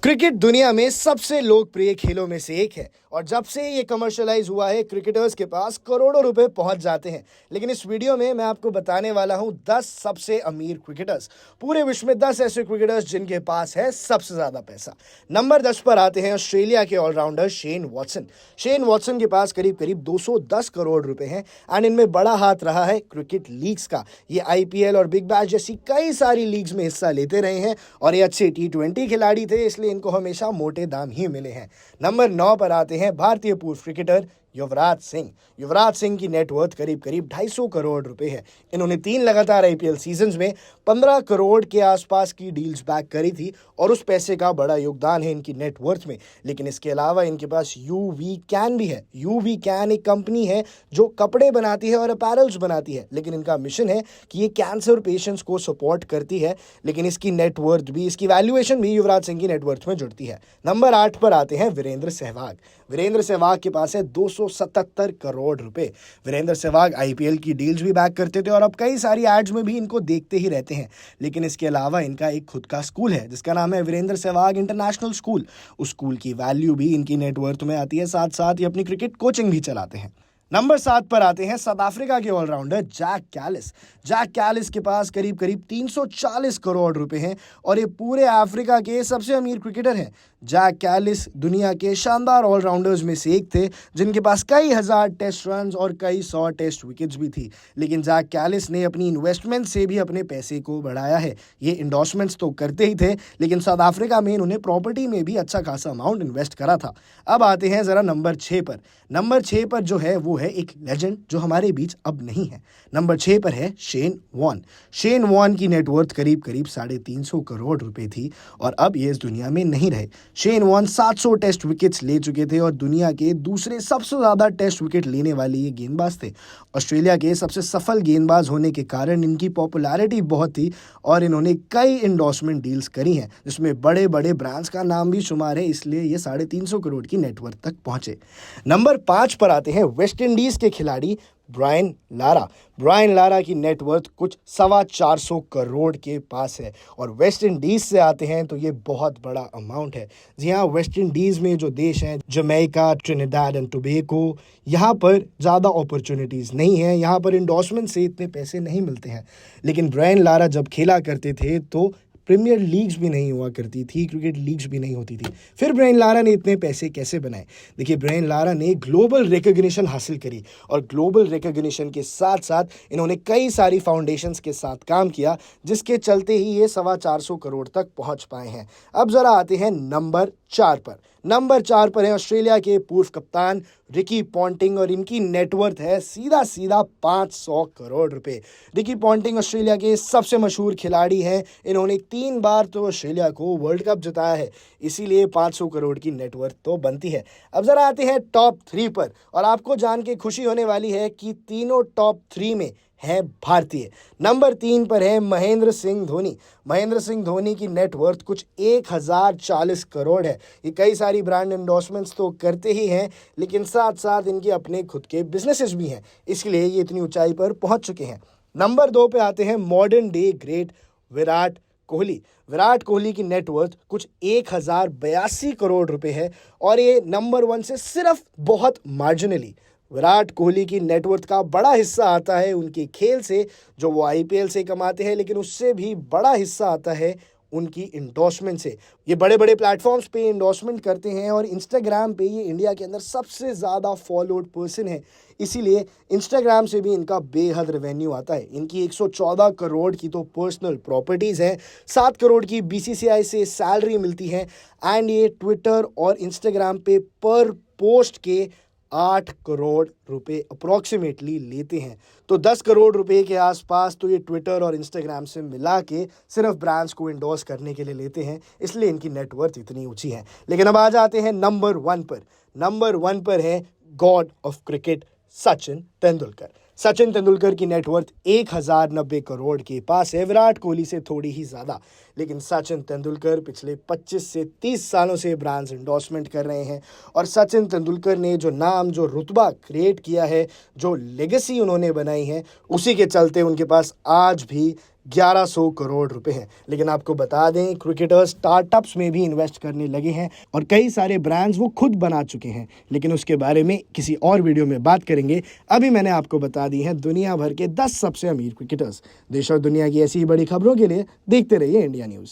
Cricket दुनिया में सबसे लोकप्रिय खेलों में से एक है और जब से ये कमर्शियलाइज हुआ है क्रिकेटर्स के पास करोड़ों रुपए पहुंच जाते हैं। लेकिन इस वीडियो में मैं आपको बताने वाला हूं 10 सबसे अमीर क्रिकेटर्स, पूरे विश्व में 10 ऐसे क्रिकेटर्स जिनके पास है सबसे ज्यादा पैसा। नंबर 10 पर आते हैं ऑस्ट्रेलिया के allrounder Shane Watson. Shane Watson के पास करीब करीब 210 करोड़ रुपए हैं एंड इनमें बड़ा हाथ रहा है क्रिकेट लीग्स का। ये आईपीएल और बिग बैश जैसी कई सारी लीग्स में हिस्सा लेते रहे हैं और ये अच्छे T20 खिलाड़ी थे, इसलिए इनको हमेशा मोटे दाम ही मिले हैं। नंबर 9 पर आते हैं भारतीय पूर्व क्रिकेटर युवराज सिंह। युवराज सिंह की नेटवर्थ करीब करीब 250 करोड़ रुपए है। इन्होंने 3 लगातार आईपीएल सीजन्स में 15 करोड़ के आसपास की डील्स बैक करी थी और उस पैसे का बड़ा योगदान है इनकी नेटवर्थ में। लेकिन इसके अलावा इनके पास यूवी कैन भी है। यूवी कैन एक कंपनी है जो कपड़े बनाती है और अपैरल्स बनाती है, लेकिन इनका मिशन है कि ये कैंसर पेशेंट्स को सपोर्ट करती है। लेकिन इसकी नेटवर्थ भी, इसकी वैल्यूएशन भी युवराज सिंह की नेटवर्थ में जुड़ती है। नंबर 8 पर आते हैं वीरेंद्र सहवाग। वीरेंद्र सहवाग के पास है 277 करोड़ रुपए। वीरेंद्र सहवाग आईपीएल की डील्स भी बैक करते थे और अब कई सारी एड्स में भी इनको देखते ही रहते हैं। लेकिन इसके अलावा इनका एक खुद का स्कूल है जिसका नाम है वीरेंद्र सहवाग इंटरनेशनल स्कूल। उस स्कूल की वैल्यू भी इनकी नेटवर्थ में आती है, साथ साथ ये अपनी क्रिकेट कोचिंग भी चलाते हैं। नंबर 7 पर आते हैं साउथ अफ्रीका के allrounder Jacques Kallis. Jacques Kallis के पास करीब करीब 340 करोड़ रुपए हैं और ये पूरे अफ्रीका के सबसे अमीर क्रिकेटर हैं। जैक कैलिस दुनिया के शानदार ऑलराउंडर्स में से एक थे जिनके पास कई हजार टेस्ट रन्स और कई 100 टेस्ट विकेट्स भी थी। लेकिन जैक कैलिस ने अपनी इन्वेस्टमेंट से भी अपने पैसे को बढ़ाया है। ये इंडोर्समेंट्स तो करते ही थे, लेकिन साउथ अफ्रीका में इन्होंने प्रॉपर्टी में भी अच्छा खासा अमाउंट इन्वेस्ट करा था। अब आते हैं जरा नंबर 6 पर। नंबर 6 पर जो है वो है एक लेजेंड जो हमारे बीच अब नहीं है। नंबर 6 पर है शेन वॉर्न। शेन वॉर्न की नेटवर्थ करीब करीब 350 करोड़ रुपए थी और अब ये इस दुनिया में नहीं रहे। शेन वॉर्न 700 टेस्ट विकेट्स ले चुके थे और दुनिया के दूसरे सबसे ज्यादा टेस्ट विकेट लेने वाले ये गेंदबाज थे। ऑस्ट्रेलिया के सबसे सफल गेंदबाज होने के कारण इनकी पॉपुलैरिटी बहुत थी और इन्होंने कई इंडोर्समेंट डील्स करी हैं जिसमें बड़े बड़े ब्रांड्स का नाम भी शुमार है, इसलिए ये 350 करोड़ की नेटवर्थ तक पहुंचे। नंबर 5 पर आते हैं वेस्ट इंडीज के खिलाड़ी ब्रायन लारा। ब्रायन लारा की नेटवर्थ कुछ 425 करोड़ के पास है और वेस्ट इंडीज से आते हैं तो ये बहुत बड़ा अमाउंट है। जी हाँ, वेस्ट इंडीज में जो देश हैं जमैका, ट्रिनिडाड एंड टोबैगो, यहाँ पर ज़्यादा अपॉर्चुनिटीज़ नहीं है, यहाँ पर इंडोर्समेंट से इतने पैसे नहीं मिलते हैं। लेकिन ब्रायन लारा जब खेला करते थे तो प्रीमियर लीग्स भी नहीं हुआ करती थी, क्रिकेट लीग्स भी नहीं होती थी। फिर ब्रायन लारा ने इतने पैसे कैसे बनाए? देखिए, ब्रायन लारा ने ग्लोबल रिकॉग्निशन हासिल करी और ग्लोबल रिकॉग्निशन के साथ साथ इन्होंने कई सारी फाउंडेशंस के साथ काम किया जिसके चलते ही ये 425 करोड़ तक पहुंच पाए हैं। अब जरा आते हैं नंबर 4 पर। नंबर 4 पर है ऑस्ट्रेलिया के पूर्व कप्तान रिकी पॉन्टिंग और इनकी नेटवर्थ है सीधा सीधा 500 करोड़ रुपए। रिकी पॉन्टिंग ऑस्ट्रेलिया के सबसे मशहूर खिलाड़ी हैं। इन्होंने 3 बार तो ऑस्ट्रेलिया को वर्ल्ड कप जिताया है, इसीलिए 500 करोड़ की नेटवर्थ तो बनती है। अब जरा आते हैं टॉप 3 पर और आपको जान के खुशी होने वाली है कि तीनों टॉप 3 में है भारतीय। नंबर 3 पर है महेंद्र सिंह धोनी। महेंद्र सिंह धोनी की नेटवर्थ कुछ 1040 करोड़ है। ये कई सारी ब्रांड एंडोर्समेंट्स तो करते ही हैं, लेकिन साथ साथ इनके अपने खुद के बिजनेसेस भी हैं, इसलिए ये इतनी ऊंचाई पर पहुंच चुके हैं। नंबर 2 पे आते हैं modern day great Virat Kohli. Virat Kohli की नेटवर्थ कुछ 1082 करोड़ रुपए है और ये नंबर 1 से सिर्फ बहुत मार्जिनली। विराट कोहली की नेटवर्थ का बड़ा हिस्सा आता है उनके खेल से जो वो आईपीएल से कमाते हैं, लेकिन उससे भी बड़ा हिस्सा आता है उनकी इंडोर्समेंट से। ये बड़े बड़े प्लेटफॉर्म्स पे इंडोर्समेंट करते हैं और इंस्टाग्राम पे ये इंडिया के अंदर सबसे ज़्यादा फॉलोड पर्सन है, इसीलिए इंस्टाग्राम से भी इनका बेहद रेवेन्यू आता है। इनकी 114 करोड़ की तो पर्सनल प्रॉपर्टीज़ हैं, 7 करोड़ की बीसीसीआई से सैलरी मिलती है एंड ये ट्विटर और इंस्टाग्राम पे पर पोस्ट के 8 करोड़ रुपए अप्रॉक्सीमेटली लेते हैं। तो 10 करोड़ रुपए के आसपास तो ये ट्विटर और इंस्टाग्राम से मिला के सिर्फ ब्रांड्स को इंडोर्स करने के लिए लेते हैं, इसलिए इनकी नेटवर्थ इतनी ऊंची है। लेकिन अब आ जाते हैं नंबर 1 पर। नंबर 1 पर है God of cricket Sachin Tendulkar. Sachin Tendulkar की नेटवर्थ 1090 करोड़ के पास है, विराट कोहली से थोड़ी ही ज़्यादा। लेकिन सचिन तेंदुलकर पिछले 25 से 30 सालों से ब्रांड्स इंडोर्समेंट कर रहे हैं और सचिन तेंदुलकर ने जो नाम, जो रुतबा क्रिएट किया है, जो लेगेसी उन्होंने बनाई है, उसी के चलते उनके पास आज भी 1100 करोड़ रुपए हैं। लेकिन आपको बता दें, क्रिकेटर्स स्टार्टअप्स में भी इन्वेस्ट करने लगे हैं और कई सारे ब्रांड्स वो खुद बना चुके हैं, लेकिन उसके बारे में किसी और वीडियो में बात करेंगे। अभी मैंने आपको बता दी हैं दुनिया भर के 10 सबसे अमीर क्रिकेटर्स। देश और दुनिया की ऐसी ही बड़ी खबरों के लिए देखते रहिए इंडिया न्यूज़।